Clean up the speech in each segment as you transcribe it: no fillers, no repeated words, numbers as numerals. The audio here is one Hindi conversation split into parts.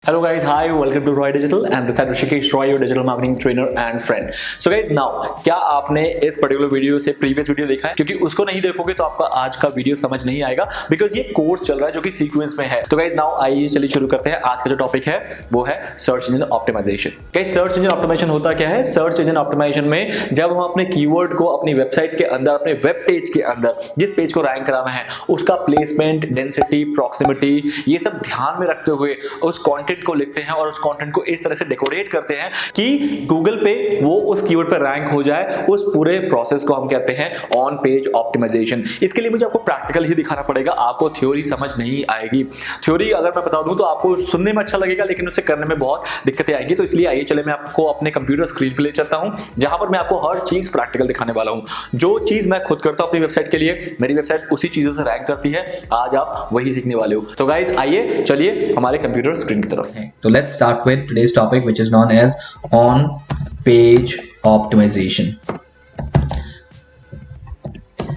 Hello guys, hi, welcome to Roy Digital and this is Rishikesh Roy, your digital marketing trainer and friend. So guys, now क्या आपने इस पर्टिकुलर वीडियो से प्रीवियस वीडियो देखा है? क्योंकि उसको नहीं देखोगे तो आपका आज का वीडियो समझ नहीं आएगा बिकॉज ये कोर्स चल रहा है जो कि सीक्वेंस में है. तो गाइज नाउ आइए चलिए शुरू करते हैं. आज का जो टॉपिक है वो है search engine optimisation. Guys search engine optimisation होता क्या है? सर्च इंजन ऑप्टिमाइजेशन में जब हम अपने कीवर्ड को अपनी वेबसाइट के अंदर, अपने वेब पेज के अंदर जिस पेज को रैंक कराना है उसका प्लेसमेंट, डेंसिटी, प्रॉक्सिमिटी ये सब ध्यान में रखते हुए उस कंटेंट को लिखते हैं और उस कंटेंट को इस तरह से डेकोरेट करते हैं कि गूगल पे वो उस कीवर्ड पर रैंक हो जाए. उस पूरे प्रोसेस को हम कहते हैं ऑन पेज ऑप्टिमाइजेशन. इसके लिए मुझे आपको प्रैक्टिकल ही दिखाना पड़ेगा. आपको थ्योरी समझ नहीं आएगी. थ्योरी अगर मैं बता दूं तो आपको सुनने में अच्छा लगेगा लेकिन उसे करने में बहुत दिक्कतें आएंगी. तो इसलिए आइए चले मैं आपको अपने कंप्यूटर स्क्रीन पे ले चलता हूं जहां पर मैं आपको हर चीज प्रैक्टिकल दिखाने वाला हूं. जो चीज मैं खुद करता हूं अपनी वेबसाइट के लिए, मेरी वेबसाइट उसी चीजों से रैंक करती है. आज आप वही सीखने वाले हो. तो गाइज आइए चलिए हमारे कंप्यूटर स्क्रीन की तरफ. So let's start with today's topic, which is known as on page optimization.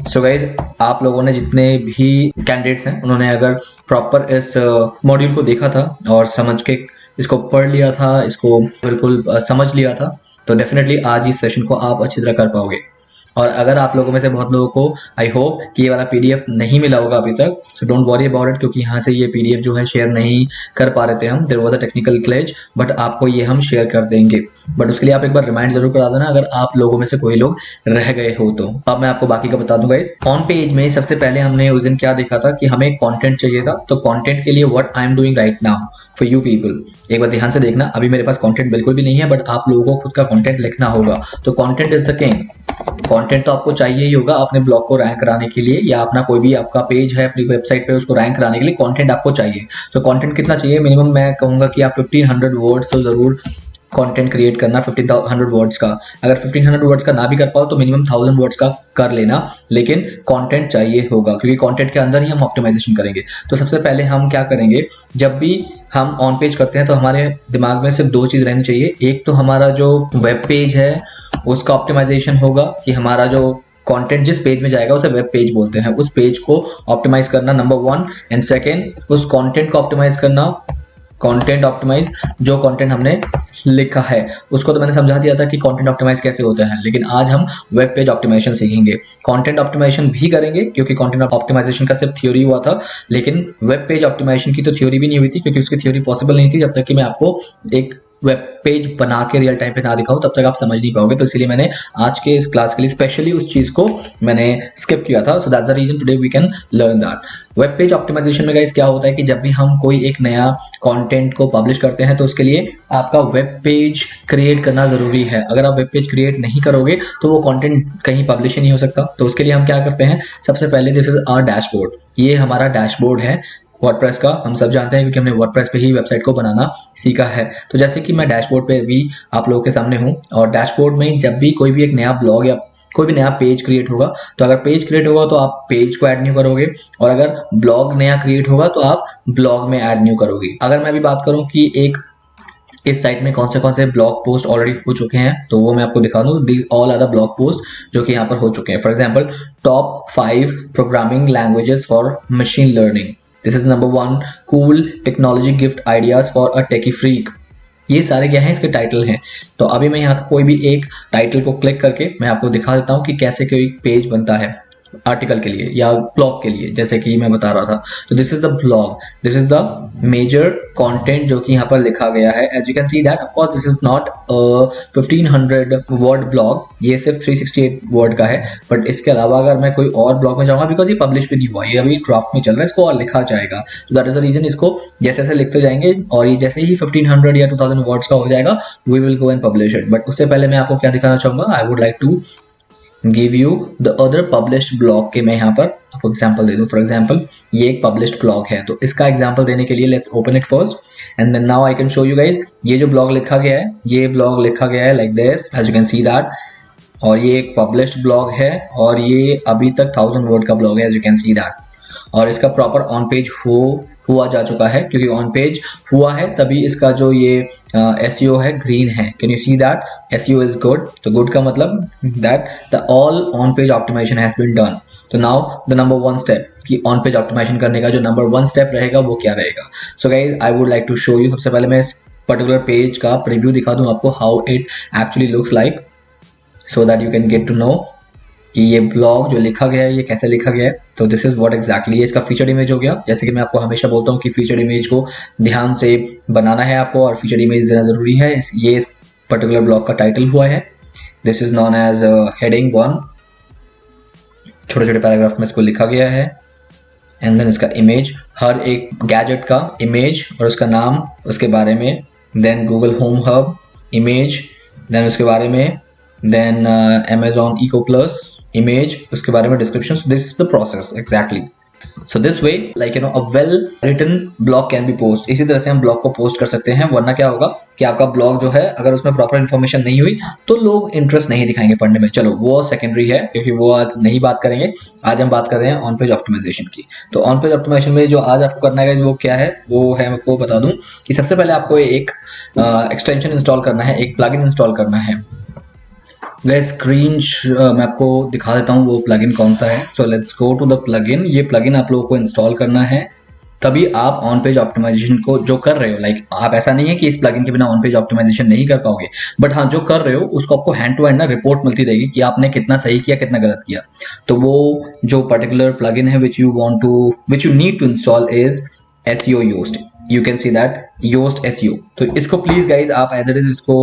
So guys, आप लोगों ने जितने भी कैंडिडेट्स हैं उन्होंने अगर प्रॉपर इस मॉड्यूल को देखा था और समझ के इसको पढ़ लिया था, इसको बिल्कुल समझ लिया था, तो डेफिनेटली आज इस सेशन को आप अच्छी तरह कर पाओगे. और अगर आप लोगों में से बहुत लोगों को आई होप कि ये वाला पीडीएफ नहीं मिला होगा अभी तक, so don't worry about it, क्योंकि यहाँ से ये पीडीएफ जो है शेयर नहीं कर पा रहे थे हम. There was a technical glitch, but आपको ये हम शेयर कर देंगे. बट उसके लिए आप एक बार रिमाइंड जरूर करा देना अगर आप लोगों में से कोई लोग रह गए हो तो. अब मैं आपको बाकी का बता दूंगा. ऑन पेज में सबसे पहले हमने उस दिन क्या देखा था कि हमें कंटेंट चाहिए था. तो कंटेंट के लिए what I am doing right now for you people, एक बार ध्यान से देखना. अभी मेरे पास कंटेंट बिल्कुल भी नहीं है, बट आप लोगों को खुद का कंटेंट लिखना होगा. तो content is the king. Content तो आपको चाहिए ही होगा अपने ब्लॉग को रैंक कराने के लिए, या अपना कोई भी आपका पेज है अपनी वेबसाइट पे उसको रैंक कराने के लिए कंटेंट आपको चाहिए. तो कंटेंट कितना चाहिए? मिनिमम मैं कहूंगा कि आप 1500 वर्ड्स तो जरूर कंटेंट क्रिएट करना. 1500 वर्ड्स का, अगर 1500 वर्ड्स का ना भी कर पाओ तो मिनिमम 1000 वर्ड्स का कर लेना, लेकिन कंटेंट चाहिए होगा क्योंकि कंटेंट के अंदर ही हम ऑप्टिमाइजेशन करेंगे. तो सबसे पहले हम क्या करेंगे, जब भी हम ऑन पेज करते हैं तो हमारे दिमाग में सिर्फ दो चीज रहनी चाहिए. एक तो हमारा जो वेब पेज है उसका ऑप्टिमाइजेशन होगा कि हमारा जो कंटेंट जिस पेज में जाएगा उसे वेब पेज बोलते हैं, उस पेज को ऑप्टिमाइज करना नंबर 1. एंड सेकेंड, उस कंटेंट को ऑप्टिमाइज करना. कंटेंट ऑप्टिमाइज, जो कंटेंट हमने लिखा है उसको तो मैंने समझा दिया था कि कंटेंट ऑप्टिमाइज कैसे होता है, लेकिन आज हम वेब पेज ऑप्टिमाइजेशन सीखेंगे. कंटेंट ऑप्टिमाइजेशन भी करेंगे क्योंकि कंटेंट ऑप्टिमाइजेशन का सिर्फ थ्योरी हुआ था, लेकिन वेब पेज ऑप्टिमाइजेशन की तो थ्योरी भी नहीं हुई थी क्योंकि उसकी थ्योरी पॉसिबल नहीं थी जब तक कि मैं आपको एक वेब पेज बना के रियल टाइम पे ना दिखाऊं, तब तक आप समझ नहीं पाओगे. तो इसलिए मैंने आज के इस क्लास के लिए स्पेशली उस चीज को मैंने स्किप किया था. So that's the reason today we can learn that. Web page optimisation में गाइस क्या होता है कि जब भी हम कोई एक नया कंटेंट को पब्लिश करते हैं तो उसके लिए आपका वेब पेज क्रिएट करना जरूरी है. अगर आप वेब पेज क्रिएट नहीं करोगे तो वो कंटेंट कहीं पब्लिश ही नहीं हो सकता. तो उसके लिए हम क्या करते हैं, सबसे पहले दिस इज आवर डैशबोर्ड. ये हमारा डैशबोर्ड है वर्डप्रेस का. हम सब जानते हैं क्योंकि हमने वर्डप्रेस पे ही वेबसाइट को बनाना सीखा है. तो जैसे कि मैं डैशबोर्ड पे भी आप लोगों के सामने हूं, और डैशबोर्ड में जब भी कोई भी एक नया ब्लॉग या कोई भी नया पेज क्रिएट होगा, तो अगर पेज क्रिएट होगा तो आप पेज को ऐड न्यू करोगे, और अगर ब्लॉग नया क्रिएट होगा तो आप ब्लॉग में ऐड न्यू करोगे. अगर मैं अभी बात करूं कि एक इस साइट में कौन से ब्लॉग पोस्ट ऑलरेडी हो चुके हैं, तो वो मैं आपको दिखा दूं. These all are the blog post जो कि यहाँ पर हो चुके हैं. For example, top 5 programming languages for machine learning. This is number 1. Cool technology gift ideas for a techie freak. ये सारे क्या हैं, इसके टाइटल हैं. तो अभी मैं यहाँ कोई भी एक टाइटल को क्लिक करके मैं आपको दिखा देता हूँ कि कैसे कोई पेज बनता है आर्टिकल के लिए या ब्लॉग के लिए, जैसे कि मैं बता रहा था. तो this is the blog, this is the major content जो कि यहाँ पर लिखा गया है. As you can see that of course this is not 1500 word blog, ये सिर्फ 368 वर्ड का है. बट इसके अलावा अगर मैं कोई और ब्लॉग में जाऊंगा, बिकॉज ये पब्लिश भी नहीं हुआ, ये अभी ड्राफ्ट में चल रहा है, इसको और लिखा जाएगा. तो दैट इज द रीजन इसको जैसे जैसे लिखते जाएंगे, और ये जैसे ही 1500 या 2000 वर्ड्स का हो जाएगा we will go and publish it. But उससे पहले मैं आपको क्या दिखाना चाहूंगा, I would like to give you the other published blog के मैं यहाँ पर आपको एग्जांपल दे दूँ. फॉर एग्जांपल ये एक पब्लिश्ड ब्लॉग है, तो इसका एग्जांपल देने के लिए let's open it first and then now I can show you guys. ये जो ब्लॉग लिखा गया है, ये ब्लॉग लिखा गया है like this, as you can see that. और ये एक पब्लिश्ड ब्लॉग है और ये अभी तक 1000 वर्ड का ब्लॉग है, as you can see that. और इसका प्रॉपर ऑन पेज हो हुआ जा चुका है, क्योंकि ऑन पेज हुआ है तभी इसका जो ये एसईओ है ग्रीन है। Can you see that SEO is good? तो गुड का मतलब that the all on page optimisation has been done. तो नाउ द नंबर 1 स्टेप कि ऑन पेज ऑप्टिमाइजेशन करने का जो नंबर 1 स्टेप रहेगा वो क्या रहेगा। So guys I would like to show you, सबसे पहले मैं इस पर्टिकुलर पेज का प्रीव्यू दिखा दूं आपको, how it actually looks like, so that you can get to know कि ये ब्लॉग जो लिखा गया है ये कैसे लिखा गया है। तो दिस इज व्हाट एग्जैक्टली है, इसका फीचर्ड इमेज हो गया। जैसे कि मैं आपको हमेशा बोलता हूँ कि फीचर्ड इमेज को ध्यान से बनाना है आपको और फीचर्ड इमेज देना जरूरी है। ये इस पर्टिकुलर ब्लॉग का टाइटल हुआ है, this is known as heading 1, छोटे छोटे पैराग्राफ में इसको लिखा गया है। एंड देन इसका इमेज, हर एक गैजेट का इमेज और उसका नाम, उसके बारे में, then Google home hub image, then उसके बारे में, then Amazon Eco Plus image, उसके बारे में description. So this is the process exactly. So this way, like you know, a well written blog can be post. इसी तरह से हम ब्लॉग को पोस्ट कर सकते हैं, वरना क्या होगा कि आपका ब्लॉग जो है अगर उसमें प्रॉपर इन्फॉर्मेशन नहीं हुई तो लोग इंटरेस्ट नहीं दिखाएंगे पढ़ने में। चलो वो सेकेंडरी है, क्योंकि वो आज नहीं बात करेंगे। आज हम बात कर रहे हैं ऑन पेज ऑप्टिमाइजेशन की। तो ऑन पेज ऑप्टिमाइजेशन में जो आज आपको करना है वो क्या है, वो है, मैं आपको बता दूं कि सबसे पहले आपको एक एक्सटेंशन इंस्टॉल करना है, एक प्लगइन इंस्टॉल करना है। गाइस स्क्रीन मैं आपको दिखा देता हूँ वो प्लगइन कौन सा है। So let's go to the plugin. ये प्लगइन आप लोगों को इंस्टॉल करना है, तभी आप ऑन पेज ऑप्टिमाइजेशन को जो कर रहे हो, लाइक आप ऐसा नहीं है कि इस प्लगइन के बिना ऑन पेज ऑप्टिमाइजेशन नहीं कर पाओगे, बट हाँ जो कर रहे हो उसको आपको हैंड टू हैंड ना रिपोर्ट मिलती रहेगी कि आपने कितना सही किया कितना गलत किया। तो वो जो पर्टिकुलर प्लगइन है which you need to install is SEO Yoast। You can see that Yoast SEO। तो इसको प्लीज गाइज आप एज इट इज इसको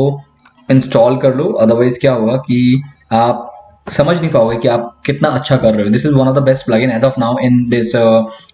इंस्टॉल कर लो, अदरवाइज क्या होगा कि आप समझ नहीं पाओगे कि आप कितना अच्छा कर रहे हो। This is one of the best plugin as of now in this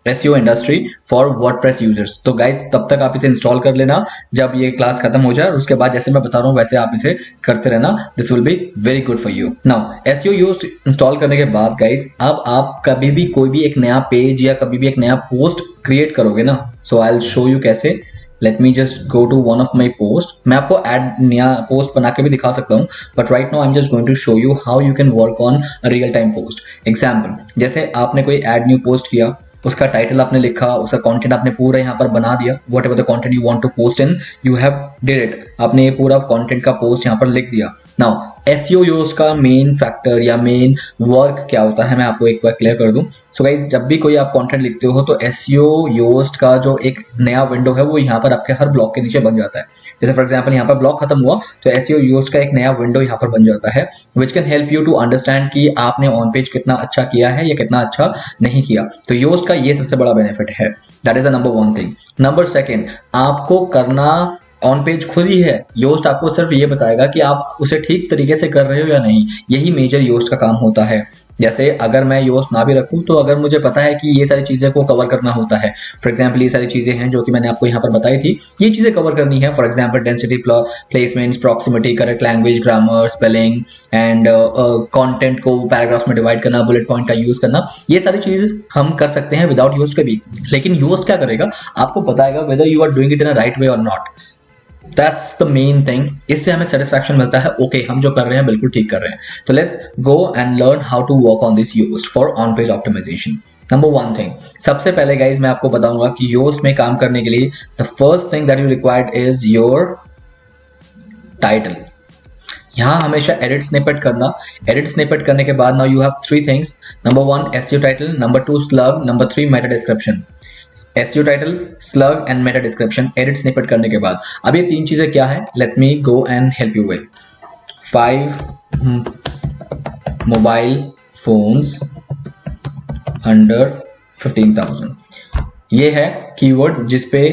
SEO industry for WordPress users. तो गाइज तब तक आप इसे इंस्टॉल कर लेना जब ये क्लास खत्म हो जाए, और उसके बाद जैसे मैं बता रहा हूँ वैसे आप इसे करते रहना। This will be very good for you. Now SEO Yoast install करने के बाद गाइज अब आप कभी भी कोई भी एक नया पेज या कभी भी एक नया पोस्ट क्रिएट करोगे ना, सो आई विल शो यू कैसे। Let me just go to one of my post। मैं आपको नया पोस्ट बना के भी दिखा सकता हूँ, but right now I'm just going to show you how you can work on a real time post। Example, जैसे आपने कोई add new post किया, उसका टाइटल आपने लिखा, उसका कंटेंट आपने पूरा यहाँ पर बना दिया, whatever the content you want to post in you have did it, आपने ये पूरा कंटेंट का पोस्ट यहाँ पर लिख दिया। नाउ SEO Yoast का मेन फैक्टर या मेन वर्क क्या होता है मैं आपको एक बार क्लियर कर दूं। सो गाइज जब भी कोई आप कंटेंट लिखते हो तो SEO Yoast का जो एक नया विंडो है वो यहाँ पर आपके हर ब्लॉग के नीचे बन जाता है। जैसे फॉर एग्जांपल यहाँ पर ब्लॉग खत्म हुआ तो SEO Yoast का एक नया विंडो यहाँ पर बन जाता है, which can help you to understand कि आपने ऑन पेज कितना अच्छा किया है या कितना अच्छा नहीं किया। तो Yoast का ये सबसे बड़ा बेनिफिट है, that is the number 1 thing. Number 2, आपको करना ऑन पेज खुद ही है। Yoast आपको सिर्फ ये बताएगा कि आप उसे ठीक तरीके से कर रहे हो या नहीं, यही मेजर Yoast का काम होता है। जैसे अगर मैं Yoast ना भी रखूं तो अगर मुझे पता है कि ये सारी चीजें को कवर करना होता है, फॉर एग्जांपल ये सारी चीजें हैं जो कि मैंने आपको यहाँ पर बताई थी, ये चीजें कवर करनी है। For example density, placements, proximity, correct language, grammar, spelling and content को पैराग्राफ्स में डिवाइड करना, बुलेट पॉइंट का यूज करना, ये सारी चीज हम कर सकते हैं विदाउट Yoast के भी। लेकिन Yoast क्या करेगा, आपको बताएगा whether you are doing it in a right way और not. That's the main thing। इससे हमें सेटिस्फैक्शन मिलता है, ओके हम जो कर रहे हैं बिल्कुल ठीक कर रहे हैं। तो let's go and learn how to work on this Yoast for on page optimisation. Number 1 thing, सबसे पहले गाइज मैं आपको बताऊंगा कि Yoast में काम करने के लिए the first thing that you required is your title. यहाँ हमेशा एडिट स्निपेट करना। एडिट स्निपेट करने के बाद now you have 3 things. Number 1 SEO title, number 2 slug, number 3 Meta description. SEO title, slug and Meta description edit snippet करने के बाद अब ये 3 चीजें क्या है, let me go and help you with. 5 mobile phones under 15,000, ये है कीवर्ड जिस पे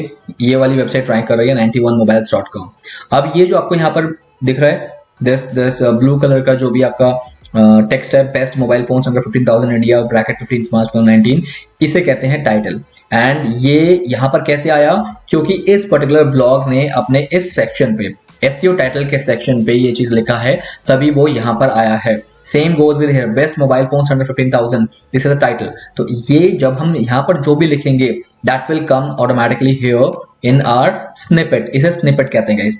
ये वाली वेबसाइट रैंक कर रही है 91mobiles.com। अब ये जो आपको यहाँ पर दिख रहा है दिस ब्लू कलर का जो भी आपका टेक्स्ट है, best mobile phones under 15,000 India bracket 15 मार्च 2019, इसे कहते हैं टाइटल। एंड ये यहाँ पर कैसे आया, क्योंकि इस पर्टिकुलर ब्लॉग ने अपने इस सेक्शन पे SEO टाइटल के सेक्शन पे ये चीज लिखा है, तभी वो यहाँ पर आया है। Same goes with here, best mobile phones under 15,000, this is the title. तो ये जब हम यहाँ पर जो भी लिखेंगे that will come automatically here in are snippet. इसे स्निपेट कहते हैं गाइस,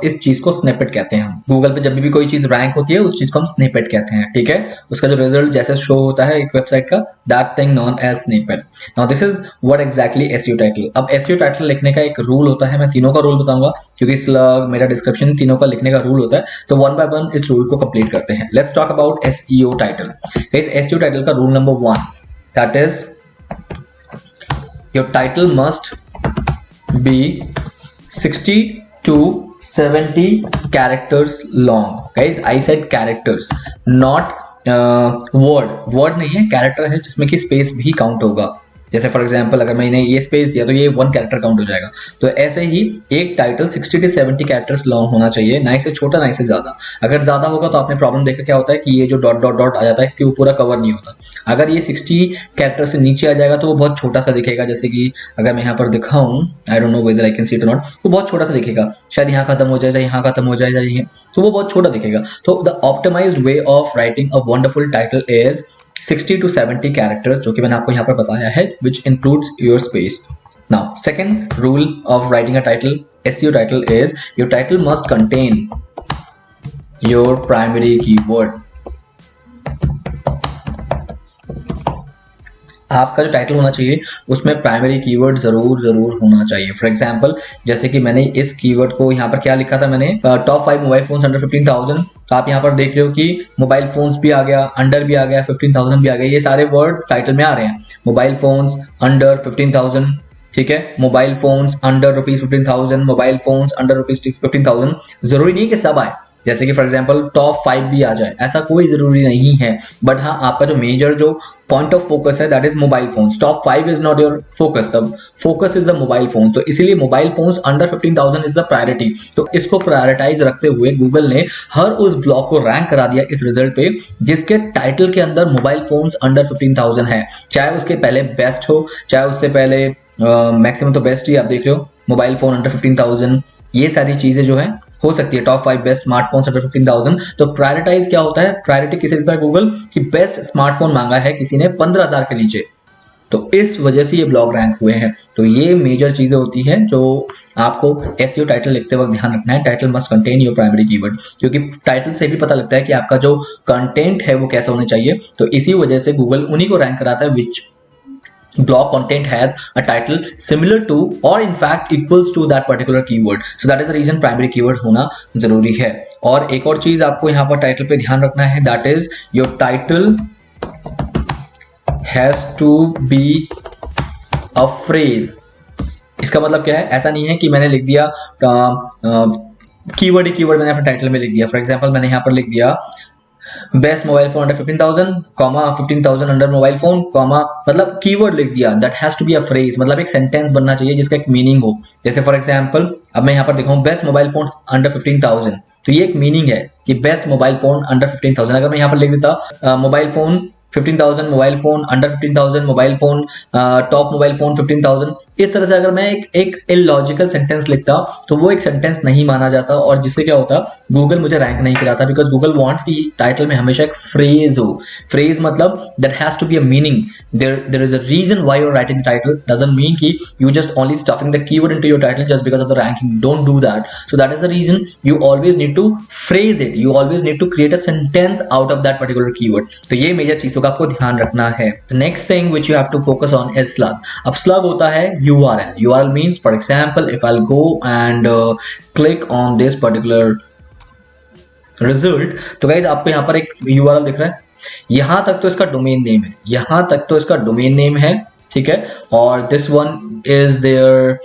इस चीज को स्निपेट कहते हैं हम। गूगल पे जब भी कोई चीज रैंक होती है उस चीज को हम स्निपेट कहते हैं, ठीक है। उसका जो रिजल्ट जैसे शो होता है एक वेबसाइट का, that thing known as snippet. Now this is what exactly SEO title. अब एसईओ टाइटल लिखने का एक रूल होता है, मैं तीनों का रूल बताऊंगा क्योंकि स्लग मेरा डिस्क्रिप्शन तीनों का लिखने का रूल होता है, तो वन बाय वन इस रूल को कंप्लीट करते हैं। Let's talk about SEO title. Guys SEO title का rule number 1 that is your title must be 60 to 70 characters long. Guys, I said characters, not word नहीं है, character है जिसमें कि space भी count होगा। जैसे फॉर एग्जाम्पल अगर मैंने ये स्पेस दिया तो ये 1 कैरेक्टर काउंट हो जाएगा। तो ऐसे ही एक टाइटल 60 से 70 कैरेक्टर्स लॉन्ग होना चाहिए, ना इससे छोटा ना इससे ज्यादा। अगर ज्यादा होगा तो आपने प्रॉब्लम देखा क्या होता है कि ये जो डॉट डॉट डॉट आ जाता है कि वो पूरा कवर नहीं होता। अगर ये 60 कैरेक्टर से नीचे आ जाएगा तो वो बहुत छोटा सा दिखेगा। जैसे कि अगर मैं यहाँ पर दिखाऊं, I don't know whether I can see it और नॉट, वो बहुत छोटा सा दिखेगा, शायद यहाँ खत्म हो जाए, यहाँ खत्म हो जाए, तो वो बहुत छोटा दिखेगा। तो the optimised way of writing a wonderful title is 60 to 70 characters, जो कि मैंने आपको यहाँ पर बताया है, which includes your space. Now, second rule of writing a title, SEO title, is your title must contain your primary keyword. आपका जो टाइटल होना चाहिए उसमें प्राइमरी कीवर्ड जरूर होना चाहिए। फॉर एग्जांपल जैसे कि मैंने इस कीवर्ड को यहाँ पर क्या लिखा था, मैंने टॉप 5 मोबाइल फोन्स अंडर 15,000। तो आप यहाँ पर देख रहे हो कि मोबाइल फोन्स भी आ गया, अंडर भी आ गया, 15,000 भी आ गया। ये सारे वर्ड्स टाइटल में आ रहे हैं। मोबाइल फोन्स अंडर 15,000, ठीक है, mobile phones under ₹15,000, mobile phones under ₹15,000। जरूरी नहीं कि सब आए, जैसे कि फॉर एग्जांपल टॉप 5 भी आ जाए, ऐसा कोई जरूरी नहीं है। बट हाँ, आपका जो मेजर जो पॉइंट ऑफ फोकस है that is mobile phones. Top 5 is not your focus, the focus is the mobile phone. तो इसीलिए mobile phones under 15,000 is the priority. तो इसको प्रायोरिटाइज रखते हुए गूगल ने हर उस ब्लॉग को रैंक करा दिया इस रिजल्ट पे जिसके टाइटल के अंदर मोबाइल फोन्स अंडर 15,000 है। चाहे उसके पहले बेस्ट हो, चाहे उससे पहले मैक्सिमम तो बेस्ट ही आप देख रहे हो, मोबाइल फोन अंडर 15,000, ये सारी चीजें जो है हो सकती है। Top 5 best smartphones under 15,000। तो प्रायोरिटाइज क्या होता है, प्रायोरिटी किसे देता है गूगल कि बेस्ट स्मार्टफोन मांगा है किसी ने 15,000 के नीचे, तो इस वजह से ये ब्लॉग रैंक हुए हैं। तो ये मेजर चीजें होती हैं जो आपको एसईओ टाइटल लिखते वक्त ध्यान रखना है। Title must contain your primary keyword, क्योंकि टाइटल से भी पता लगता है कि आपका जो कंटेंट है वो कैसा होना चाहिए। तो इसी वजह से गूगल उन्हीं को रैंक कराता है विच blog content has a title similar to or in fact equals to that particular keyword. So that is the reason primary keyword होना जरूरी है। और एक और चीज आपको यहाँ पर टाइटल पे ध्यान रखना है, that is your title has to be a phrase. इसका मतलब क्या है, ऐसा नहीं है कि मैंने लिख दिया कीवर्ड ही कीवर्ड मैंने अपने टाइटल में लिख दिया। फॉर एग्जाम्पल मैंने यहाँ पर लिख दिया best mobile phone under 15,000, comma 15,000 under mobile phone, comma, मतलब कीवर्ड लिख दिया। That has to be a phrase, मतलब एक सेंटेंस बनना चाहिए जिसका एक मीनिंग हो। जैसे फॉर एग्जांपल अब मैं यहाँ पर दिखाऊं बेस्ट मोबाइल फोन अंडर 15,000, तो ये एक मीनिंग है कि बेस्ट मोबाइल फोन अंडर 15,000। अगर मैं यहाँ पर लिख देता mobile phone 15,000, mobile phone under 15,000, mobile phone top mobile phone 15,000, इस तरह से अगर मैं एक इलॉजिकल सेंटेंस लिखता तो वो एक सेंटेंस नहीं माना जाता और जिससे क्या होता, गूगल मुझे रैंक नहीं कराता। बिकॉज गूगल वांट्स कि टाइटल में हमेशा एक फ्रेज हो। फ्रेज मतलब that has to be a meaning, there is a reason why you are writing the title, doesn't mean कि you just only stuffing the keyword into your title just because of the ranking. Don't do that. So that is the reason you always need to phrase it, you always need to create a sentence out of that particular keyword. तो ये मेजर चीजों का आपको ध्यान रखना है। The next thing which you have to focus on is slug. अब slug होता है URL. URL means, for example, if I'll go and click on this particular result, तो guys आपको यहाँ पर एक URL दिख रहा है, यहाँ तक तो इसका डोमेन नेम है, यहाँ तक तो इसका डोमेन नेम है, ठीक है। और this one is their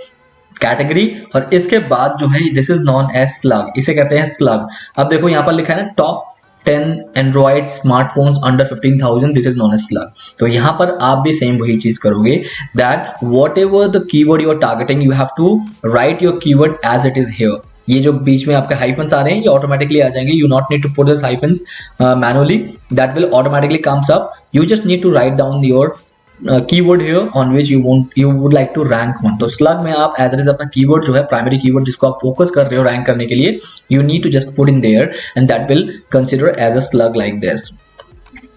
category, और इसके बाद जो है this is known as slug, इसे कहते हैं स्लग। अब देखो यहाँ पर लिखा है ना top 10 Android smartphones under 15,000, this is known as slug. तो यहाँ पर आप भी सेम वही चीज करोगे, that whatever the keyword you are targeting you have to write your keyword as it is here. ये जो बीच में आपके हाइफन्स आ रहे हैं ये ऑटोमेटिकली आ जाएंगे, you not need to put this hyphens manually, that will automatically comes up. You just need to write down your keyword here on which you would like to rank on. तो स्लग में आप एज इट इज अपना कीवर्ड जो है प्राइमरी कीवर्ड जिसको आप फोकस कर रहे हो रैंक करने के लिए, you need to just put in there and that will consider as a slug like this.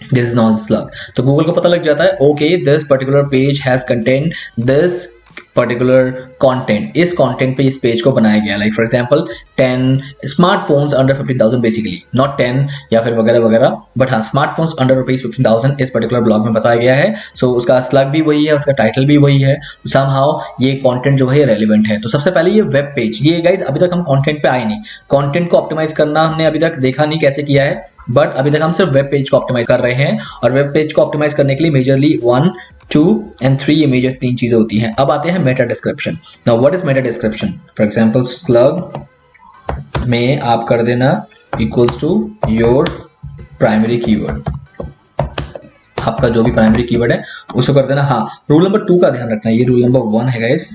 This is not slug. तो गूगल को पता लग जाता है okay this particular page has contain this particular content, इस कंटेंट पे इस पेज को बनाया गया। Like for example 10 smartphones under 15,000 basically, not 10 या फिर वगैरह वगैरह, बट हाँ स्मार्टफोन्स अंडर रुपीज 15,000 इस पर्टिकुलर ब्लॉग में बताया गया है। सो उसका स्लग भी वही है, उसका टाइटल भी वही है, समहाउ ये कंटेंट जो है रेलेवेंट है। तो सबसे पहले ये वेब पेज, ये गाइज अभी तक हम कंटेंट पे आए नहीं, कंटेंट को ऑप्टिमाइज करना हमने अभी तक देखा नहीं कैसे किया है, बट अभी तक हम सिर्फ वेब पेज को ऑप्टिमाइज कर रहे हैं। और वेब पेज को ऑप्टिमाइज करने के लिए मेजरली 1, 2 and 3 ये मेजर 3 चीजें होती हैं। अब आते हैं meta description. Now what is meta description? For example slug में आप कर देना equals to your primary keyword, आपका जो भी प्राइमरी कीवर्ड है उसको कर देना। हाँ, रूल नंबर 2 का ध्यान रखना, ये रूल नंबर 1 है गाइस,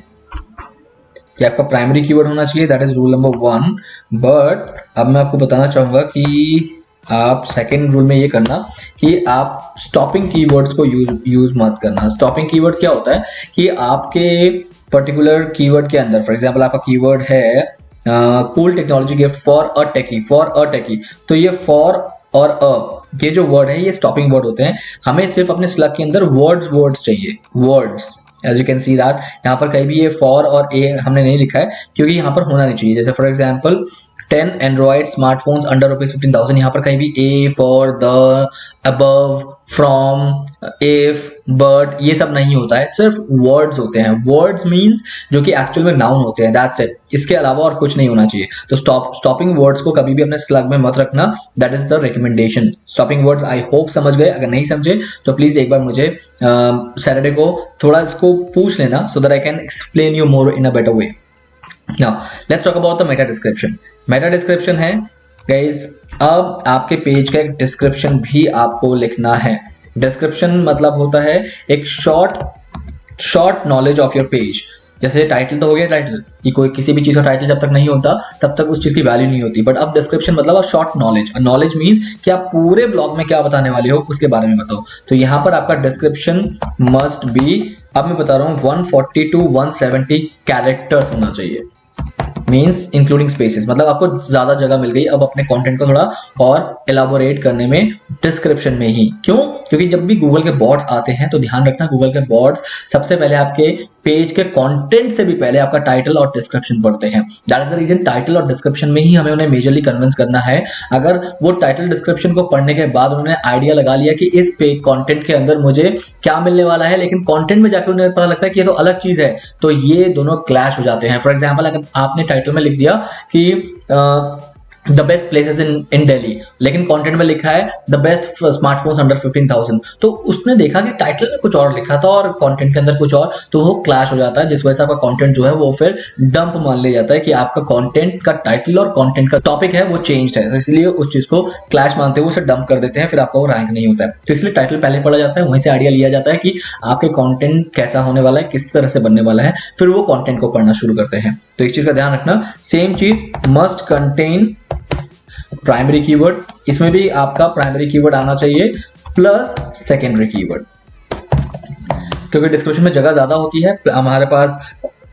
कि आपका प्राइमरी कीवर्ड होना चाहिए, that is rule number 1। But अब मैं आपको बताना चाहूंगा कि आप सेकेंड रूल में ये करना कि आप स्टॉपिंग कीवर्ड्स को यूज मत करना। स्टॉपिंग कीवर्ड क्या होता है कि आपके पर्टिकुलर कीवर्ड के अंदर, फॉर एग्जांपल आपका कीवर्ड है cool technology gift for a techie, तो ये फॉर और ये जो वर्ड है ये स्टॉपिंग वर्ड होते हैं। हमें सिर्फ अपने स्लग के अंदर वर्ड्स चाहिए, words. As you can see that यहाँ पर कहीं भी ये फॉर और ए हमने नहीं लिखा है, क्योंकि यहाँ पर होना नहीं चाहिए। जैसे for example 10 Android smartphones under rupees 15,000, यहाँ पर कहीं भी a, for, the, above, from, if, but ये सब नहीं होता है, सिर्फ वर्ड्स होते हैं। वर्ड्स मीन्स जो कि एक्चुअल में नाउन होते हैं, दैट्स इट। इसके अलावा और कुछ नहीं होना चाहिए। तो स्टॉपिंग वर्ड्स को कभी भी अपने स्लग में मत रखना, that is the recommendation. Stopping words I hope समझ गए, अगर नहीं समझे तो प्लीज एक बार मुझे सैटरडे को थोड़ा इसको पूछ लेना, so that I can explain you more in a better way. Now let's talk about the meta description. Meta description है guys, अब आपके पेज का एक डिस्क्रिप्शन भी आपको लिखना है। डिस्क्रिप्शन मतलब होता है एक short knowledge of your page. जैसे टाइटल तो हो गया, टाइटल कि कोई किसी भी चीज का टाइटल जब तक नहीं होता तब तक उस चीज की वैल्यू नहीं होती, बट अब डिस्क्रिप्शन मतलब शॉर्ट नॉलेज। नॉलेज मीन्स कि आप पूरे ब्लॉग में क्या बताने वाले हो उसके बारे में बताओ। तो यहाँ पर आपका डिस्क्रिप्शन मस्ट बी, अब मैं बता रहा हूँ 140 to 170 कैरेक्टर्स होना चाहिए, मीन्स इंक्लूडिंग स्पेसेस। मतलब आपको ज्यादा जगह मिल गई अब अपने कंटेंट को थोड़ा और एलाबोरेट करने में डिस्क्रिप्शन में ही। क्यों? क्योंकि जब भी गूगल के बॉट्स आते हैं तो ध्यान रखना, गूगल के बॉट्स सबसे पहले आपके पेज के कंटेंट से भी पहले आपका टाइटल और डिस्क्रिप्शन पढ़ते हैं। That is the reason title और डिस्क्रिप्शन में ही हमें उन्हें मेजरली कन्विंस करना है। अगर वो टाइटल डिस्क्रिप्शन को पढ़ने के बाद उन्होंने आइडिया लगा लिया कि इस पे कंटेंट के अंदर मुझे क्या मिलने वाला है, लेकिन कंटेंट में जाकर उन्हें पता लगता है कि ये तो अलग चीज है, तो ये दोनों क्लैश हो जाते हैं। फॉर एग्जाम्पल अगर आपने टाइटल में लिख दिया कि the best places in Delhi, लेकिन कंटेंट में लिखा है द बेस्ट स्मार्टफोन्स अंडर 15,000, तो उसने देखा कि टाइटल में कुछ और लिखा था और कंटेंट के अंदर कुछ और, तो वो क्लैश हो जाता है, जिस वजह से आपका कंटेंट जो है वो फिर डंप मान लिया जाता है कि आपका कंटेंट का टाइटल और कंटेंट का टॉपिक है वो चेंज्ड है, तो इसलिए उस चीज को क्लैश मानते हुए उसे डंप कर देते हैं, फिर आपका वो रैंक नहीं होता है। तो इसलिए टाइटल पहले पढ़ा जाता है, वहीं से आइडिया लिया जाता है कि आपके कंटेंट कैसा होने वाला है, किस तरह से बनने वाला है, फिर वो कंटेंट को पढ़ना शुरू करते हैं। तो एक चीज का ध्यान रखना, सेम चीज मस्ट कंटेन प्राइमरी कीवर्ड, इसमें भी आपका प्राइमरी कीवर्ड आना चाहिए प्लस सेकेंडरी कीवर्ड, क्योंकि डिस्क्रिप्शन में जगह ज्यादा होती है, हमारे पास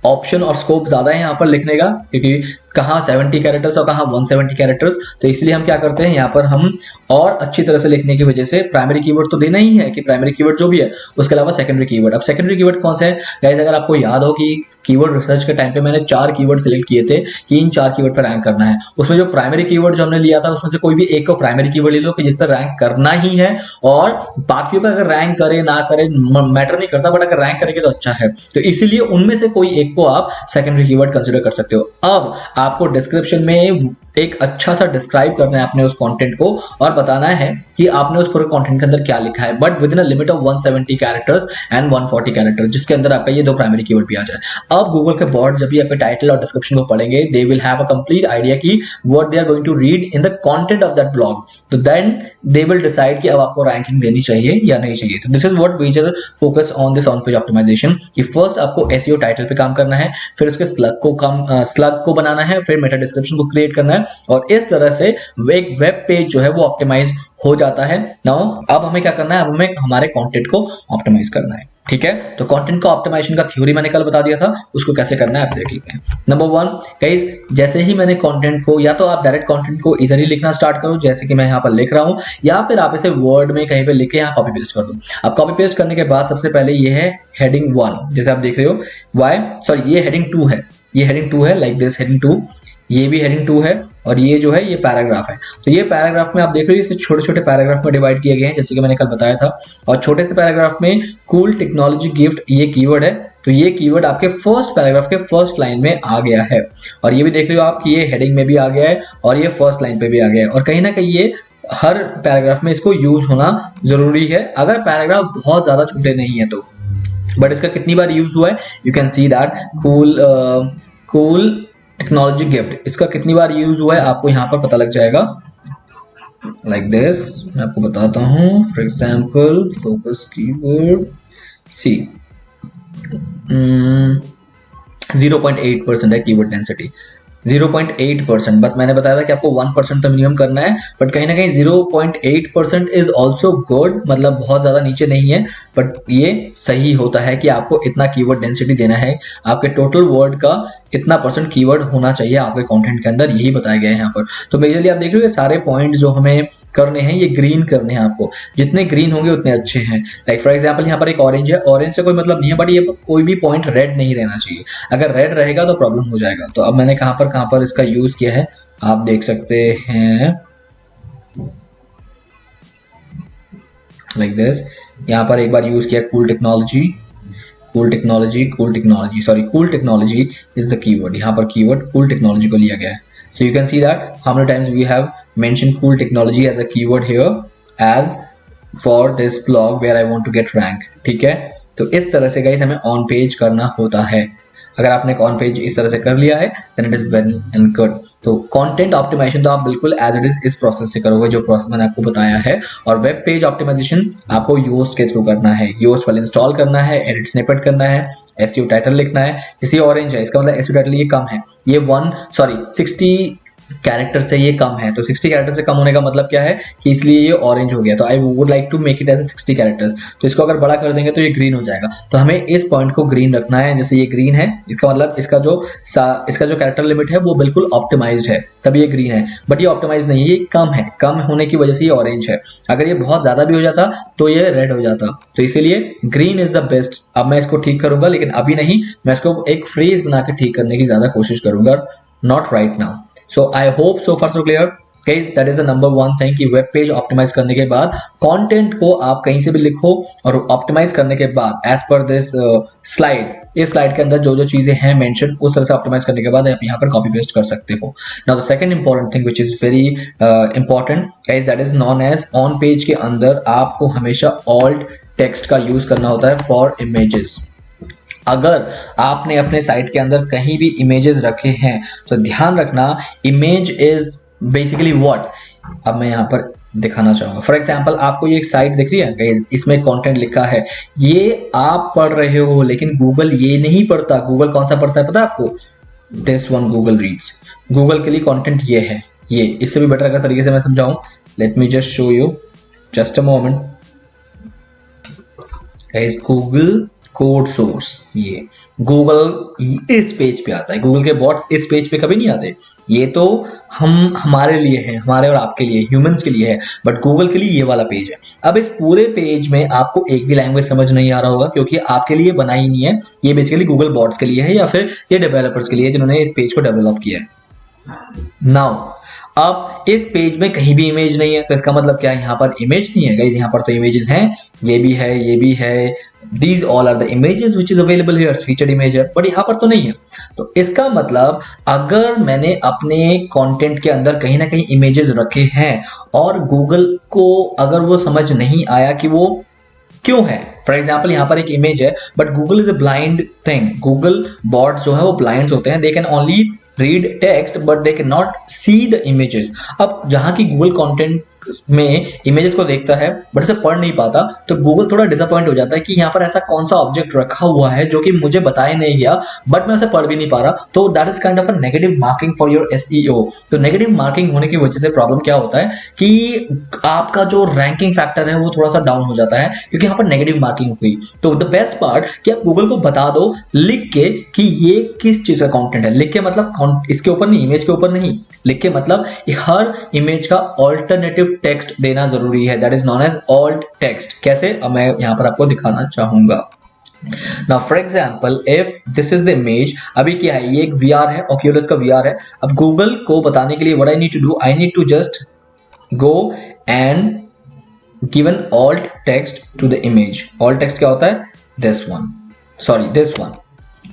ऑप्शन और स्कोप ज्यादा है यहाँ पर लिखने का, क्योंकि कहाँ 70 कैरेक्टर्स और कहाँ 170 कैरेक्टर्स, तो इसलिए हम क्या करते हैं यहाँ पर हम और अच्छी तरह से लिखने की वजह से प्राइमरी कीवर्ड तो देना ही है कि प्राइमरी कीवर्ड जो भी है, उसके अलावा सेकेंडरी कीवर्ड। अब सेकेंडरी कीवर्ड कौन सा है गाइस? अगर आपको याद हो कि कीवर्ड रिसर्च के टाइम पे मैंने 4 कीवर्ड सिलेक्ट किए थे कि इन 4 कीवर्ड पर रैंक करना है, उसमें जो प्राइमरी कीवर्ड जो हमने लिया था उसमें से कोई भी एक को प्राइमरी कीवर्ड ले लो कि जिस पर रैंक करना ही है, और बाकियों पर अगर रैंक करे ना करे मैटर नहीं करता, बट अगर रैंक करेंगे तो अच्छा है, तो इसीलिए उनमें से कोई एक को आप सेकेंडरी कीवर्ड कंसिडर कर सकते हो। अब आपको डिस्क्रिप्शन में एक अच्छा सा डिस्क्राइब करना है अपने उस कंटेंट को और बताना है कि आपने उस पूरे कंटेंट के अंदर क्या लिखा है, but with in a limit of 170 characters and 140 characters, जिसके अंदर आपका ये 2 प्राइमरी कीवर्ड भी आ जाए। अब गूगल के बॉट जब भी आपके टाइटल और डिस्क्रिप्शन को पढ़ेंगे, they will have a complete idea कि what they are going to read in the content of that blog, तो देन दे विल डिसाइड कि अब आपको रैंकिंग देनी चाहिए या नहीं चाहिए। तो this is what major focus on this on page optimisation, कि फर्स्ट आपको एसईओ टाइटल पे काम करना है, फिर उसके स्लग को बनाना है, फिर मेटा डिस्क्रिप्शन को क्रिएट करना है, है और इस तरह से एक वेब पेज जो है वो ऑप्टिमाइज हो जाता है। नाउ अब हमें क्या करना है, अब हमें हमारे कंटेंट को ऑप्टिमाइज करना है। ठीक है, तो कंटेंट का ऑप्टिमाइजेशन का थ्योरी मैंने कल बता दिया था, उसको कैसे करना है आप देख लेते हैं। नंबर 1 गाइस, जैसे ही मैंने कंटेंट को, या तो आप डायरेक्ट कंटेंट को इधर ही लिखना स्टार्ट करो जैसे कि मैं यहाँ पर लिख रहा हूँ, या फिर आप इसे वर्ड में कहीं पे लिख के यहाँ कॉपी पेस्ट कर दो। अब कॉपी पेस्ट करने के बाद सबसे पहले ये है हेडिंग 1, जैसे आप देख रहे हो, ये हेडिंग 2 है, ये हेडिंग 2 है, लाइक दिस हेडिंग 2, ये भी हेडिंग 2 है, और ये जो है ये पैराग्राफ है। तो ये पैराग्राफ में आप देख रहे हो इसे छोटे छोटे पैराग्राफ में डिवाइड किए गए हैं जैसे कि मैंने कल बताया था, और छोटे से पैराग्राफ में कूल टेक्नोलॉजी गिफ्ट ये कीवर्ड है, तो ये कीवर्ड आपके फर्स्ट पैराग्राफ के फर्स्ट लाइन में आ गया है, और ये भी देख रहे हो आप कि ये हेडिंग में भी आ गया है और ये फर्स्ट लाइन पे भी आ गया है, और कहीं ना कहीं ये हर पैराग्राफ में इसको यूज होना जरूरी है, अगर पैराग्राफ बहुत ज्यादा छोटे नहीं है तो। बट इसका कितनी बार यूज हुआ है, you can see that cool technology gift, इसका कितनी बार यूज हुआ है आपको यहाँ पर पता लग जाएगा, लाइक दिस। मैं आपको बताता हूँ, फॉर एग्जाम्पल फोकस कीवर्ड सी 0.8% है कीवर्ड डेंसिटी, 0.8%, बट मैंने बताया था कि आपको 1% तो मिनिमम करना है, बट कहीं ना कहीं 0.8% इज ऑल्सो गुड, मतलब बहुत ज्यादा नीचे नहीं है, बट ये सही होता है कि आपको इतना कीवर्ड डेंसिटी देना है, आपके टोटल वर्ड का इतना परसेंट कीवर्ड होना चाहिए आपके कंटेंट के अंदर, यही बताया गया है यहाँ पर। तो मेजरली आप देख रहे हो ये सारे पॉइंट्स जो हमें करने हैं ये ग्रीन करने हैं आपको, जितने ग्रीन होंगे उतने अच्छे हैं। लाइक फॉर एग्जांपल यहाँ पर एक ऑरेंज है, ऑरेंज से कोई मतलब नहीं है, बट ये कोई भी पॉइंट रेड नहीं रहना चाहिए, अगर रेड रहेगा तो प्रॉब्लम हो जाएगा। तो अब मैंने कहाँ पर इसका यूज किया है आप देख सकते हैं, लाइक दिस। यहाँ पर एक बार यूज किया cool technology is the keyword, यहाँ पर कीवर्ड कूल टेक्नोलॉजी को लिया गया है। So you can see that how many times we have mentioned cool technology as a keyword here as for this blog where I want to get rank। ठीक है, तो इस तरह से गाइस हमें ऑन पेज करना होता है। अगर आपने ऑन पेज इस तरह से कर लिया है then it is well and good। तो कंटेंट ऑप्टिमाइजेशन तो आप बिल्कुल एज इट इज इस प्रोसेस से करोगे जो प्रोसेस मैंने आपको बताया है, और वेब पेज ऑप्टिमाइजेशन आपको योस्ट के थ्रू करना है, योस्ट वाले इंस्टॉल करना है, एडिट स्निपेट करना है, एसईओ टाइटल लिखना है। जैसे ऑरेंज है, इसका मतलब एसईओ टाइटल ये कम है, ये 60 कैरेक्टर से ये कम है, तो 60 कैरेक्टर से कम होने का मतलब क्या है कि इसलिए ये ऑरेंज हो गया। तो I would like to make it as 60 characters, तो इसको अगर बड़ा कर देंगे तो ये ग्रीन हो जाएगा। तो हमें इस पॉइंट को ग्रीन रखना है, जैसे ये ग्रीन है, इसका मतलब इसका जो कैरेक्टर लिमिट है वो बिल्कुल ऑप्टिमाइज्ड है, तब ये ग्रीन है, बट ये ऑप्टिमाइज नहीं है, ये कम है, कम होने की वजह से ये ऑरेंज है। अगर ये बहुत ज्यादा भी हो जाता तो ये रेड हो जाता, तो इसीलिए ग्रीन इज द बेस्ट। अब मैं इसको ठीक करूंगा, लेकिन अभी नहीं, मैं इसको एक फ्रेज बना के ठीक करने की ज्यादा कोशिश करूंगा, not right now. So I hope so far so clear guys, that is the number 1 thing कि वेब पेज ऑप्टिमाइज करने के बाद कंटेंट को आप कहीं से भी लिखो, और ऑप्टिमाइज करने के बाद एज पर दिस स्लाइड, इस स्लाइड के अंदर जो जो चीजें हैं मेंशन उस तरह से ऑप्टिमाइज करने के बाद आप यहाँ पर कॉपी पेस्ट कर सकते हो। Now the second important thing which is very important guys, that is known as on page के अंदर आपको हमेशा ऑल्ट टेक्स्ट का यूज करना होता है फॉर इमेजेस। अगर आपने अपने साइट के अंदर कहीं भी इमेजेस रखे हैं तो ध्यान रखना, इमेज इज बेसिकली व्हाट। अब मैं यहाँ पर दिखाना चाहूंगा, फॉर एग्जांपल आपको ये एक साइट दिख रही है गाइस, इसमें कंटेंट लिखा है, ये आप पढ़ रहे हो, लेकिन गूगल ये नहीं पढ़ता। गूगल कौन सा पढ़ता है पता है आपको? This one Google reads. Google के लिए कंटेंट ये है, ये इससे भी बेटर अगर तरीके से मैं समझाऊं, let me just show you, just a moment guys. Google code source, ये गूगल इस पेज पे आता है, गूगल के बॉट्स इस पेज पे कभी नहीं आते। ये तो हमारे लिए है, हमारे और आपके लिए, ह्यूमंस के लिए है, बट गूगल के लिए ये वाला पेज है। अब इस पूरे पेज में आपको एक भी लैंग्वेज समझ नहीं आ रहा होगा, क्योंकि आपके लिए बना ही नहीं है, ये बेसिकली गूगल बॉट्स के लिए है, या फिर ये डेवलपर्स के लिए जिन्होंने इस पेज को डेवलप किया है। नाउ अब इस पेज में कहीं भी इमेज नहीं है, तो इसका मतलब क्या है, यहाँ पर इमेज नहीं है गाइस। यहाँ पर तो इमेजेस हैं, ये भी है, ये भी है, these all are the images which is available here, featured image है, बट यहाँ पर तो नहीं है। तो इसका मतलब अगर मैंने अपने कंटेंट के अंदर कहीं ना कहीं इमेजेस रखे हैं और गूगल को अगर वो समझ नहीं आया कि वो क्यों है, फॉर एग्जाम्पल यहाँ पर एक इमेज है, but Google is a blind thing. Google bot जो है वो ब्लाइंड होते हैं, they can only read text but they can not see the images. अब जहां की गूगल कंटेंट में इमेजेस को देखता है बट उसे पढ़ नहीं पाता, तो गूगल थोड़ा डिसअपॉइंट हो जाता है कि यहाँ पर ऐसा कौन सा ऑब्जेक्ट रखा हुआ है जो कि मुझे बताया नहीं गया बट मैं उसे पढ़ भी नहीं पा रहा। तो that is kind of a negative marking for your SEO. तो नेगेटिव मार्किंग होने की वजह से प्रॉब्लम क्या होता है कि आपका जो रैंकिंग फैक्टर है वो थोड़ा सा डाउन हो जाता है क्योंकि यहाँ पर नेगेटिव मार्किंग हुई। तो द बेस्ट पार्ट कि आप गूगल को बता दो लिख के कि ये किस चीज का कंटेंट है। लिख के मतलब इसके ऊपर नहीं, इमेज के ऊपर नहीं, लिख के मतलब हर इमेज का ऑल्टरनेटिव टेक्स्ट देना जरूरी है। That is known as alt text. कैसे, अब मैं यहाँ पर आपको दिखाना चाहूंगा। Now for example, if this is the image, अभी क्या है, ये एक VR है, Oculus का VR है। अब गूगल को बताने के लिए what I need to do, I need to just go and give an alt text to the image. Alt text क्या होता है? This one. Sorry, this one.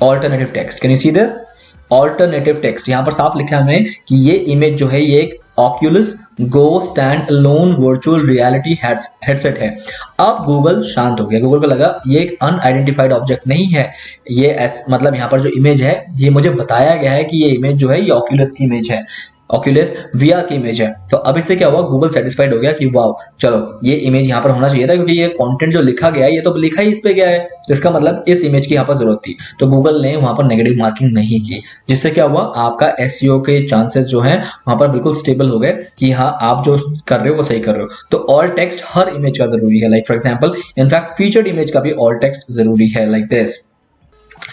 Alternative text. Can you see this? Alternative text. यहाँ पर साफ लिखा है हमें कि ये इमेज जो है ये एक Oculus Go Standalone Virtual Reality headset है। अब गूगल शांत हो गया, गूगल को लगा ये एक अनआइडेंटिफाइड ऑब्जेक्ट नहीं है, ये मतलब यहाँ पर जो इमेज है ये मुझे बताया गया है कि ये इमेज जो है ये Oculus की इमेज है, Oculus VR की इमेज है। तो अब इससे क्या हुआ, गूगल सेटिस्फाइड हो गया कि वाओ चलो ये इमेज यहाँ पर होना चाहिए था क्योंकि ये कंटेंट जो लिखा गया है ये तो लिखा ही इस पे गया है, तो इसका मतलब इस इमेज की यहाँ पर जरूरत थी। तो गूगल ने वहां पर नेगेटिव मार्किंग नहीं की, जिससे क्या हुआ, आपका एसईओ के चांसेस जो हैं वहां पर बिल्कुल स्टेबल हो गए कि हाँ आप जो कर रहे हो वो सही कर रहे हो। तो ऑल टेक्स्ट हर इमेज का जरूरी है। Like for example in fact featured image का भी ऑल टेक्स्ट जरूरी है। Like this,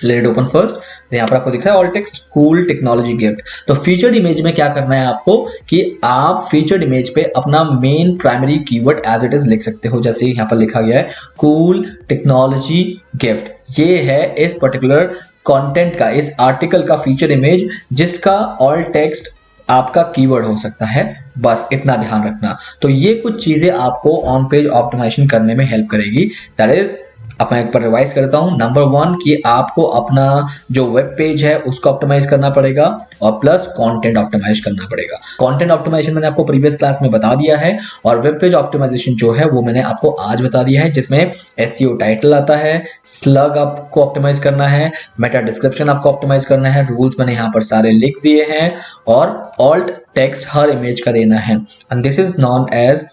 let it open first. यहाँ पर आपको दिख रहा है all text cool technology gift. तो फीचर्ड इमेज में क्या करना है आपको कि आप फीचर्ड इमेज पे अपना main primary keyword as it is लिख सकते हो, जैसे यहाँ पर लिखा गया है कूल टेक्नोलॉजी गिफ्ट। ये है इस पर्टिकुलर कंटेंट का, इस आर्टिकल का फीचर इमेज जिसका ऑल टेक्स्ट आपका कीवर्ड हो सकता है, बस इतना ध्यान रखना। तो ये कुछ चीजें आपको ऑन पेज ऑप्टिमाइजेशन करने में हेल्प करेगी। दैट इज, अब मैं एक बार रिवाइज करता हूं। नंबर 1 कि आपको अपना जो वेब पेज है उसको ऑप्टिमाइज करना पड़ेगा और प्लस कंटेंट ऑप्टिमाइज करना पड़ेगा। कंटेंट ऑप्टिमाइजेशन मैंने आपको प्रीवियस क्लास में बता दिया है और वेब पेज ऑप्टिमाइजेशन जो है वो मैंने आपको आज बता दिया है, जिसमें एसईओ टाइटल आता है, स्लग आपको ऑप्टिमाइज करना है, मेटा डिस्क्रिप्शन आपको ऑप्टिमाइज करना है, रूल्स मैंने यहाँ पर सारे लिख दिए हैं और ऑल्ट टेक्स्ट हर इमेज का देना है। And this is known as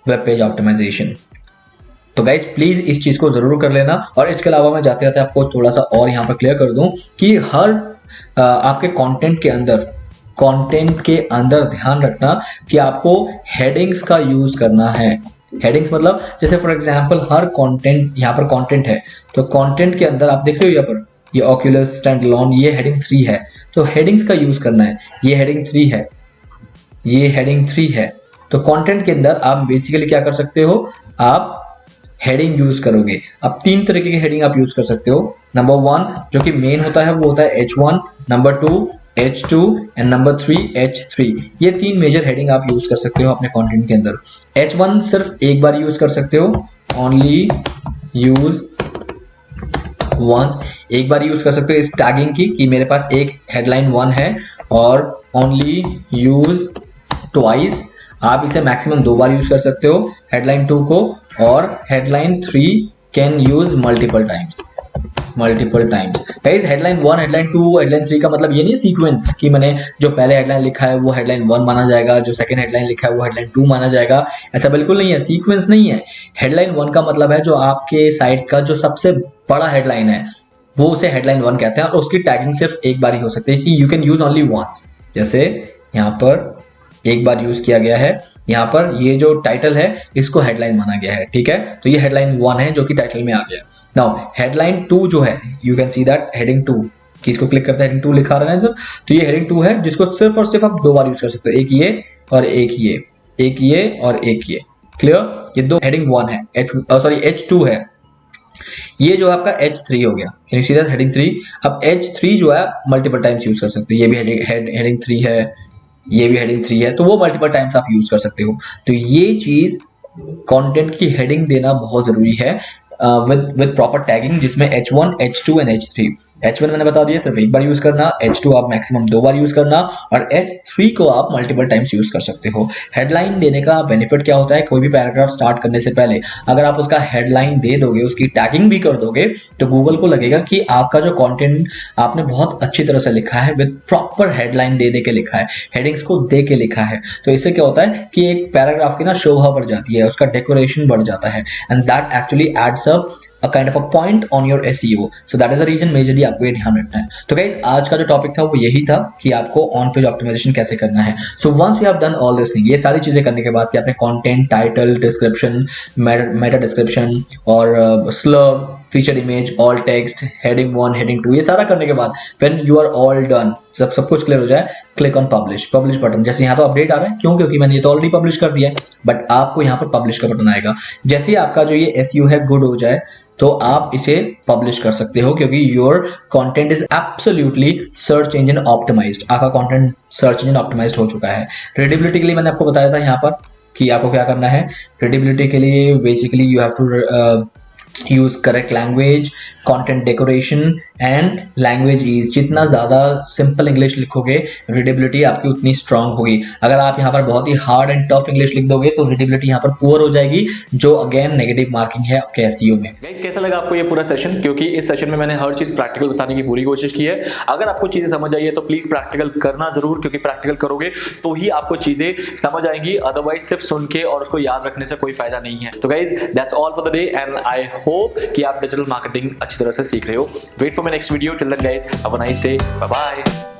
web page optimisation. तो गाइज प्लीज इस चीज को जरूर कर लेना। और इसके अलावा मैं जाते जाते आपको थोड़ा सा और यहाँ पर क्लियर कर दूं कि हर आपके कंटेंट के अंदर ध्यान रखना कि आपको हेडिंग्स का यूज करना है। हेडिंग्स मतलब जैसे फॉर एग्जांपल हर कंटेंट, यहाँ पर कंटेंट है तो कंटेंट के अंदर आप देख रहे हो यहाँ पर ये ऑक्यूलस स्टैंडअलोन, ये हेडिंग 3 है, तो हेडिंग्स का यूज करना है। ये हेडिंग 3 है, ये हेडिंग 3 है। तो कंटेंट के अंदर आप बेसिकली क्या कर सकते हो, आप हेडिंग यूज करोगे। अब 3 तरीके की हेडिंग आप यूज कर सकते हो। नंबर 1 जो कि मेन होता है वो होता है H1, number 2 H2 and number 3 H3। ये 3 मेजर हेडिंग आप यूज कर सकते हो अपने कंटेंट के अंदर। H1 सिर्फ एक बार यूज कर सकते हो, ओनली यूज वंस, एक बार यूज कर सकते हो इस टैगिंग की कि मेरे पास एक हेडलाइन 1 है और ओनली यूज ट्वाइस। आप इसे मैक्सिमम 2 बार यूज कर सकते हो हेडलाइन 2 को, और headline 3 can use multiple times. Guys headline 1, headline 2, headline 3 का मतलब ये नहीं सीक्वेंस कि मैंने जो पहले हेडलाइन लिखा है वो हेडलाइन 1 माना जाएगा, जो सेकंड हेडलाइन लिखा है वो हेडलाइन 2 माना जाएगा, ऐसा बिल्कुल नहीं है, सीक्वेंस नहीं है। हेडलाइन 1 का मतलब है जो आपके साइट का जो सबसे बड़ा हेडलाइन है वो उसे हेडलाइन 1 कहते हैं और उसकी टैगिंग सिर्फ एक बार ही हो सकती है कि you can use only once. जैसे यहाँ पर एक बार यूज किया गया है, यहाँ पर ये जो टाइटल है इसको हेडलाइन माना गया है, ठीक है। तो ये हेडलाइन 1 है जो कि टाइटल में आ गया। नाउ हेडलाइन 2 जो है, you can see that heading 2 कि इसको क्लिक करते हैं हेडिंग 2 लिखा रहा है जब, तो ये हेडिंग 2 है जिसको सिर्फ और सिर्फ आप 2 बार यूज कर सकते हो, एक ये और एक ये, एक ये और एक ये। क्लियर, ये 2 हेडिंग 1 है, H2 है। ये जो आपका H3 हो गया, can you see that heading 3। अब H3 जो है मल्टीपल टाइम्स यूज कर सकते हो, ये भी हेडिंग 3 है, ये भी हेडिंग 3 है, तो वो मल्टीपल टाइम्स आप यूज कर सकते हो। तो ये चीज कंटेंट की हेडिंग देना बहुत जरूरी है विद प्रॉपर टैगिंग, जिसमें H1, H2 and H3। H1 मैंने बता दिया सिर्फ एक बार यूज करना, H2 आप मैक्सिमम 2 बार यूज करना और H3 को आप मल्टीपल टाइम्स यूज कर सकते हो। हेडलाइन देने का बेनिफिट क्या होता है, कोई भी पैराग्राफ स्टार्ट करने से पहले अगर आप उसका हेडलाइन दे दोगे, उसकी टैगिंग भी कर दोगे, तो गूगल को लगेगा कि आपका जो कंटेंट आपने बहुत अच्छी तरह से लिखा है, विद प्रॉपर हेडलाइन दे के लिखा है, हेडिंग्स को दे के लिखा है। तो इससे क्या होता है कि एक पैराग्राफ की ना शोभा बढ़ जाती है, उसका डेकोरेशन बढ़ जाता है, and that actually adds up a kind of a point on your SEO. So that is the reason majorly आपको ये ध्यान रखना है। तो गाइज आज का जो टॉपिक था वो यही था कि आपको ऑन पेज ऑप्टिमाइजेशन कैसे करना है। So once you have done all this thing, ये सारी चीजें करने के बाद कि आपने content, title, description, meta description और slug, feature image, alt text, heading 1, heading 2, ये सारा करने के बाद when you are all done, सब कुछ क्लियर हो जाए, क्लिक ऑन पब्लिश बटन। जैसे यहाँ तो अपडेट आ रहा है, क्यों? क्योंकि मैंने ये तो ऑलरेडी पब्लिश कर दिया है, बट आपको यहाँ पर पब्लिश का बटन आएगा। जैसे ही आपका जो ये SEO है गुड हो जाए तो आप इसे पब्लिश कर सकते हो, क्योंकि your content is absolutely search engine optimised. आपका कंटेंट सर्च इंजन ऑप्टिमाइज्ड हो चुका है। रीडेबिलिटी के लिए मैंने आपको बताया था यहाँ पर कि आपको क्या करना है। रीडेबिलिटी के लिए basically you have to use correct language, content decoration and language ease. जितना ज्यादा सिंपल इंग्लिश लिखोगे रीडेबिलिटी आपकी उतनी स्ट्रांग होगी। अगर आप यहाँ पर बहुत ही हार्ड एंड टफ इंग्लिश लिख दोगे तो रीडेबिलिटी यहाँ पर पुअर हो जाएगी, जो अगेन नेगेटिव मार्किंग है आपके SEO में। गाइस कैसा लगा आपको ये पूरा सेशन? क्योंकि इस सेशन में मैंने हर चीज प्रैक्टिकल बताने की पूरी कोशिश की है। अगर आपको चीजें समझ आई है तो प्लीज प्रैक्टिकल करना जरूर, क्योंकि प्रैक्टिकल करोगे तो ही आपको चीजें समझ आएंगी, अदरवाइज सिर्फ सुन के और उसको याद रखने से कोई फायदा नहीं है। तो guys that's all for the day and I hope कि आप डिजिटल मार्केटिंग अच्छी तरह से सीख रहे हो। Wait for my next video. Till then guys have a nice day, bye bye.